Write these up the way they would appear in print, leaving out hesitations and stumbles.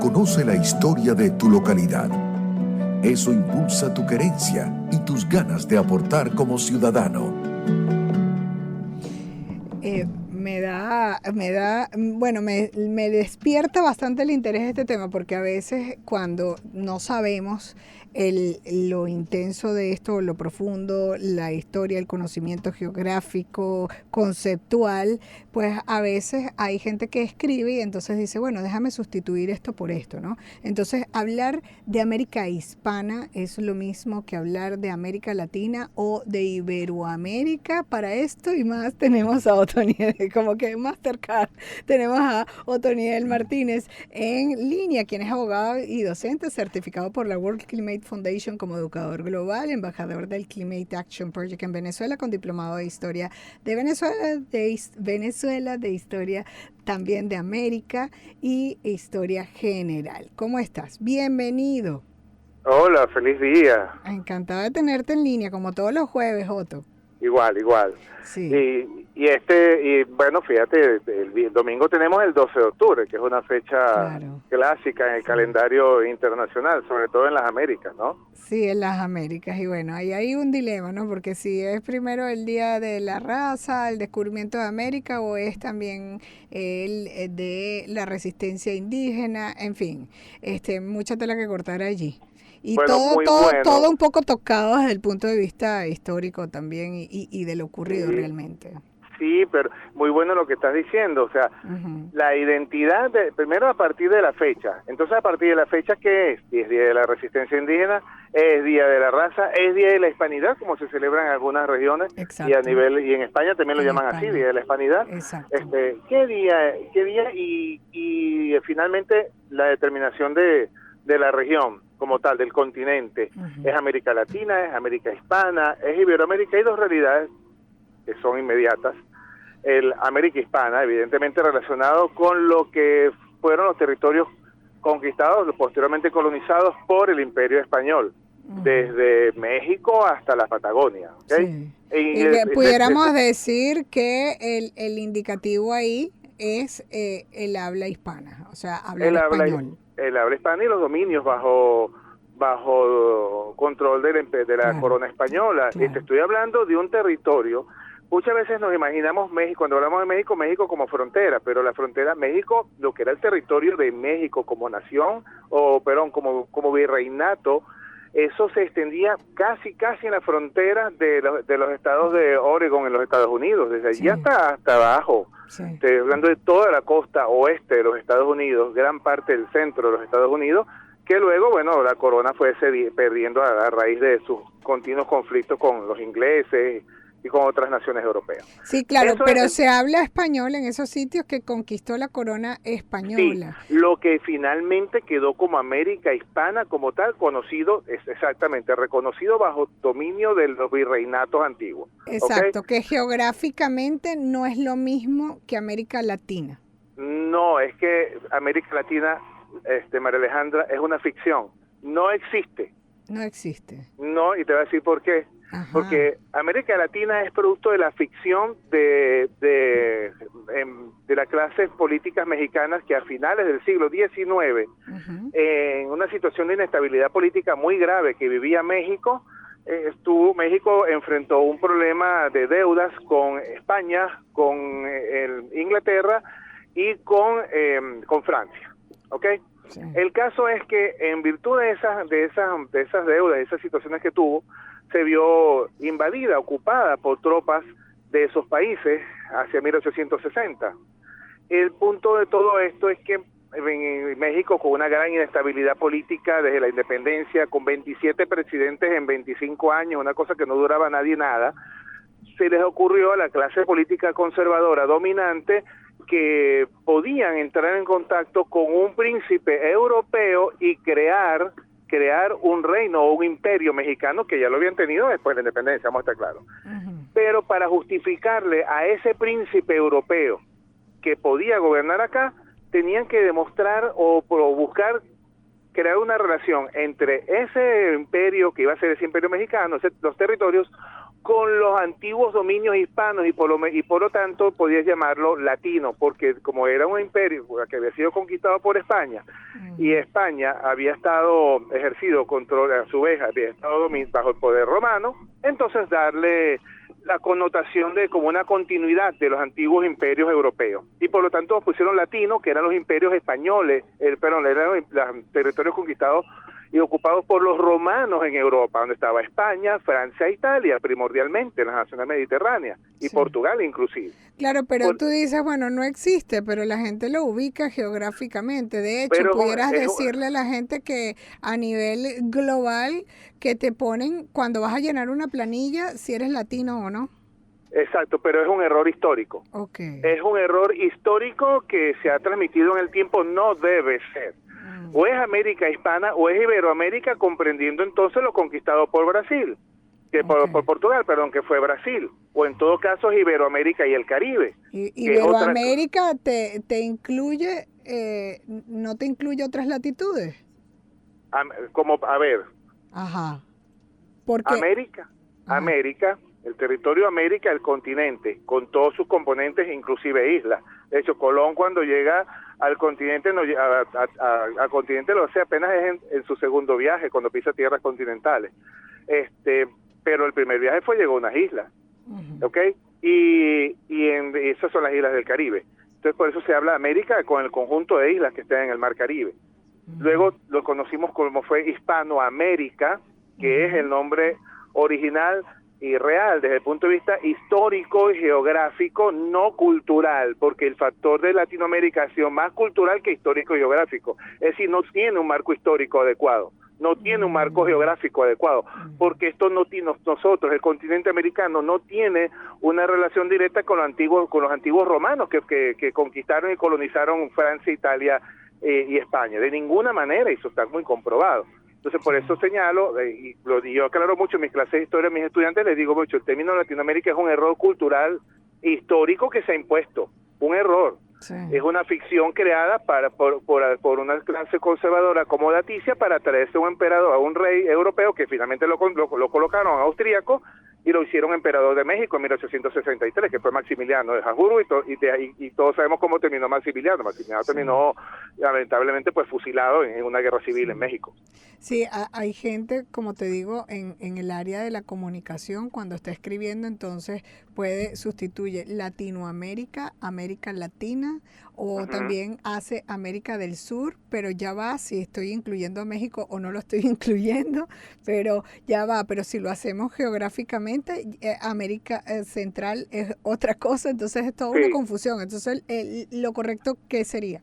Conoce la historia de tu localidad. Eso impulsa tu querencia y tus ganas de aportar como ciudadano. Me despierta bastante el interés de este tema, porque a veces cuando no sabemos lo intenso de esto, lo profundo, la historia, el conocimiento geográfico, conceptual, pues a veces hay gente que escribe y entonces dice, bueno, déjame sustituir esto por esto, ¿no? Entonces, hablar de América Hispana es lo mismo que hablar de América Latina o de Iberoamérica. Para esto y más tenemos a Otoniel, como que Mastercard, tenemos a Otoniel Martínez en línea, quien es abogado y docente certificado por la World Climate Foundation como educador global, embajador del Climate Action Project en Venezuela, con diplomado de historia de Venezuela, de historia también de América y historia general. ¿Cómo estás? Bienvenido. Hola, feliz día. Encantada de tenerte en línea, como todos los jueves, Otto. Igual. Sí. Y bueno, fíjate, el domingo tenemos el 12 de octubre, que es una fecha clásica en el calendario internacional, sobre todo en las Américas, ¿no? Sí, en las Américas. Y bueno, ahí hay un dilema, ¿no? Porque si es primero el Día de la Raza, el descubrimiento de América, o es también el de la resistencia indígena, en fin, mucha tela que cortar allí. Y bueno, todo un poco tocado desde el punto de vista histórico también y de lo ocurrido realmente. Sí, pero muy bueno lo que estás diciendo, o sea, la identidad, primero a partir de la fecha. Entonces, a partir de la fecha, ¿qué es? Es Día de la Resistencia Indígena, es Día de la Raza, es Día de la Hispanidad, como se celebra en algunas regiones. Exacto. Y en España también lo llaman así, Día de la Hispanidad. Exacto. ¿Qué día? Y finalmente la determinación de la región como tal, del continente. Es América Latina, es América Hispana, es Iberoamérica. Hay dos realidades que son inmediatas. El América Hispana, evidentemente relacionado con lo que fueron los territorios conquistados, posteriormente colonizados por el Imperio Español, desde México hasta la Patagonia. ¿Okay? Sí. Pudiéramos decir que el indicativo ahí es el habla hispana, o sea, hablar español. El habla hispana y los dominios bajo control de la corona española. Claro. Te estoy hablando de un territorio. Muchas veces nos imaginamos México, cuando hablamos de México, México como frontera, pero la frontera, México, lo que era el territorio de México como nación, como virreinato, eso se extendía casi en la frontera de los estados de Oregon en los Estados Unidos, desde allí hasta abajo. Sí. Estoy hablando de toda la costa oeste de los Estados Unidos, gran parte del centro de los Estados Unidos, que luego, bueno, la corona fue perdiendo a raíz de sus continuos conflictos con los ingleses y con otras naciones europeas. Sí, claro, pero se habla español en esos sitios que conquistó la corona española. Sí, lo que finalmente quedó como América Hispana como tal, reconocido bajo dominio de los virreinatos antiguos. Exacto, ¿okay? Que geográficamente no es lo mismo que América Latina. No, es que América Latina, María Alejandra, es una ficción, no existe. No existe. No, y te voy a decir por qué. Ajá. Porque América Latina es producto de la ficción de las clases políticas mexicanas que a finales del siglo XIX, en una situación de inestabilidad política muy grave que vivía México, México enfrentó un problema de deudas con España, con Inglaterra y con Francia, ¿ok? Sí. El caso es que en virtud de esas deudas, de esas situaciones que tuvo, se vio invadida, ocupada por tropas de esos países hacia 1860. El punto de todo esto es que en México, con una gran inestabilidad política desde la independencia, con 27 presidentes en 25 años, una cosa que no duraba nadie nada, se les ocurrió a la clase política conservadora dominante que podían entrar en contacto con un príncipe europeo y crear un reino o un imperio mexicano, que ya lo habían tenido después de la independencia, vamos a estar claros. Pero para justificarle a ese príncipe europeo que podía gobernar acá, tenían que demostrar o buscar crear una relación entre ese imperio, que iba a ser ese imperio mexicano, los territorios, con los antiguos dominios hispanos y por lo tanto podías llamarlo latino, porque como era un imperio que había sido conquistado por España, y España había estado ejercido control, a su vez había estado bajo el poder romano, entonces darle la connotación de como una continuidad de los antiguos imperios europeos, y por lo tanto pusieron latino, que eran los imperios españoles, eran los territorios conquistados y ocupados por los romanos en Europa, donde estaba España, Francia e Italia, primordialmente, las naciones mediterráneas, y Sí. Portugal inclusive. Claro, pero tú dices, bueno, no existe, pero la gente lo ubica geográficamente. De hecho, pudieras decirle a la gente que a nivel global, que te ponen cuando vas a llenar una planilla, si eres latino o no. Exacto, pero es un error histórico. Okay. Es un error histórico que se ha transmitido en el tiempo, no debe ser. O es América Hispana o es Iberoamérica, comprendiendo entonces lo conquistado por Brasil, por Portugal, perdón, que fue Brasil, o en todo caso es Iberoamérica y el Caribe. Iberoamérica te incluye, no te incluye otras latitudes. A ver. Ajá. Porque América, el territorio América, el continente, con todos sus componentes, inclusive islas. De hecho, Colón cuando llega al continente, al continente lo hace apenas en su segundo viaje, cuando pisa tierras continentales. Pero el primer viaje llegó a unas islas, ¿ok? Y esas son las islas del Caribe. Entonces, por eso se habla de América con el conjunto de islas que están en el Mar Caribe. Luego lo conocimos como fue Hispanoamérica, que es el nombre original y real desde el punto de vista histórico y geográfico, no cultural, porque el factor de Latinoamérica ha sido más cultural que histórico y geográfico. Es decir, no tiene un marco histórico adecuado, no tiene un marco geográfico adecuado, porque esto no tiene, nosotros, el continente americano, no tiene una relación directa con los antiguos romanos que conquistaron y colonizaron Francia, Italia y España. De ninguna manera, y eso está muy comprobado. Entonces, por eso señalo, y yo aclaro mucho en mis clases de historia a mis estudiantes, les digo mucho, el término Latinoamérica es un error cultural histórico que se ha impuesto, un error. Sí. Es una ficción creada por una clase conservadora acomodaticia para traerse un emperador, a un rey europeo que finalmente lo colocaron austríaco y lo hicieron emperador de México en 1863, que fue Maximiliano de Habsburgo, y todos sabemos cómo terminó Maximiliano. Maximiliano terminó, lamentablemente, pues fusilado en una guerra civil en México. Sí, hay gente, como te digo, en el área de la comunicación, cuando está escribiendo, entonces sustituye Latinoamérica, América Latina, o también hace América del Sur, pero ya va, si estoy incluyendo a México o no lo estoy incluyendo, pero ya va, pero si lo hacemos geográficamente, América Central es otra cosa, entonces es toda una confusión. Entonces, lo correcto, ¿qué sería?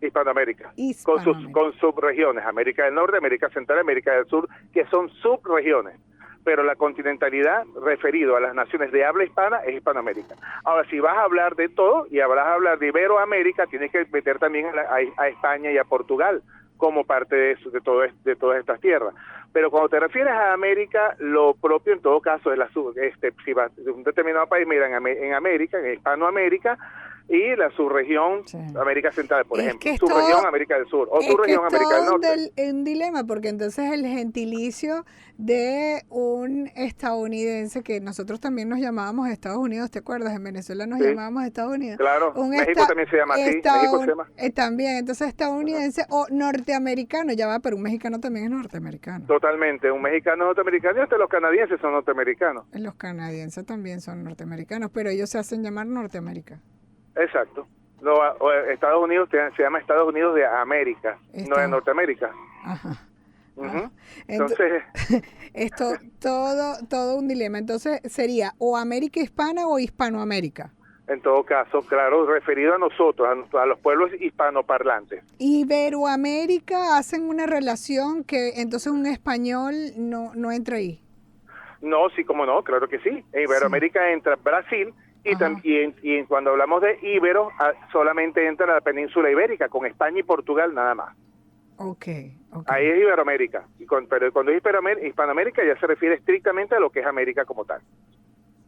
Hispanoamérica. Con subregiones, América del Norte, América Central, América del Sur, que son subregiones, pero la continentalidad referido a las naciones de habla hispana es Hispanoamérica. Ahora, si vas a hablar de todo y vas a hablar de Iberoamérica, tienes que meter también a España y a Portugal como parte de todas estas tierras. Pero cuando te refieres a América, lo propio en todo caso es si vas de un determinado país, mira, en América, en Hispanoamérica, y la subregión América Central, por ejemplo, subregión América del Sur o subregión América del Norte. Es un dilema, porque entonces el gentilicio de un estadounidense, que nosotros también nos llamábamos Estados Unidos, ¿te acuerdas? En Venezuela nos llamábamos Estados Unidos. Claro, México también se llama así, México se llama. También, entonces estadounidense o norteamericano, ya va, pero un mexicano también es norteamericano. Totalmente, un mexicano es norteamericano y hasta los canadienses son norteamericanos. Los canadienses también son norteamericanos, pero ellos se hacen llamar Norteamérica. Exacto. Estados Unidos se llama Estados Unidos de América, no de Norteamérica. Ajá. Entonces, esto todo un dilema. Entonces sería o América Hispana o Hispanoamérica. En todo caso, claro, referido a nosotros, a los pueblos hispanoparlantes. Iberoamérica hacen una relación que entonces un español no entra ahí. No, sí, como no, claro que sí. En Iberoamérica entra Brasil. Y cuando hablamos de íbero, solamente entra la península ibérica, con España y Portugal nada más. Okay. Ahí es Iberoamérica. Pero cuando es Hispanoamérica ya se refiere estrictamente a lo que es América como tal.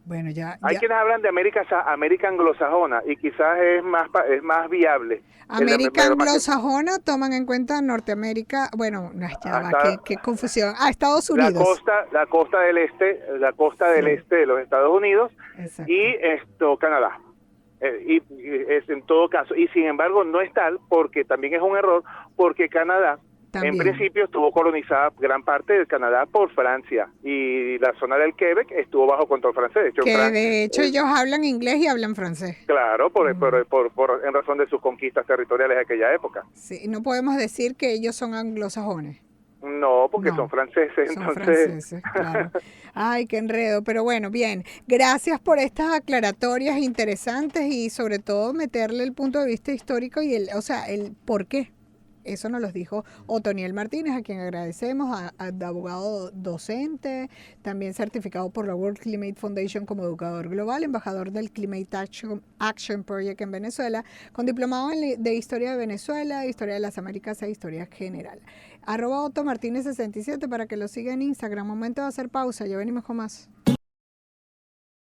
Bueno, Hay quienes hablan de América anglosajona y quizás es más viable. América anglosajona toman en cuenta Norteamérica, bueno, no, ya va, qué confusión. Estados Unidos. La costa del este de los Estados Unidos. Exacto. Y Canadá. Y es en todo caso, y sin embargo no es tal, porque también es un error, porque Canadá también, en principio, estuvo colonizada gran parte del Canadá por Francia, y la zona del Quebec estuvo bajo control francés. De hecho ellos hablan inglés y hablan francés. Claro, en razón de sus conquistas territoriales de aquella época. Sí, no podemos decir que ellos son anglosajones. No, porque son franceses. Son franceses, claro. Ay, qué enredo. Pero bueno, bien. Gracias por estas aclaratorias interesantes y sobre todo meterle el punto de vista histórico y el por qué. Eso nos los dijo Otoniel Martínez, a quien agradecemos, de abogado docente, también certificado por la World Climate Foundation como educador global, embajador del Climate Action Project en Venezuela, con diplomado de Historia de Venezuela, Historia de las Américas e Historia General. @OtoMartinez67 para que lo siga en Instagram. Momento de hacer pausa, ya venimos con más.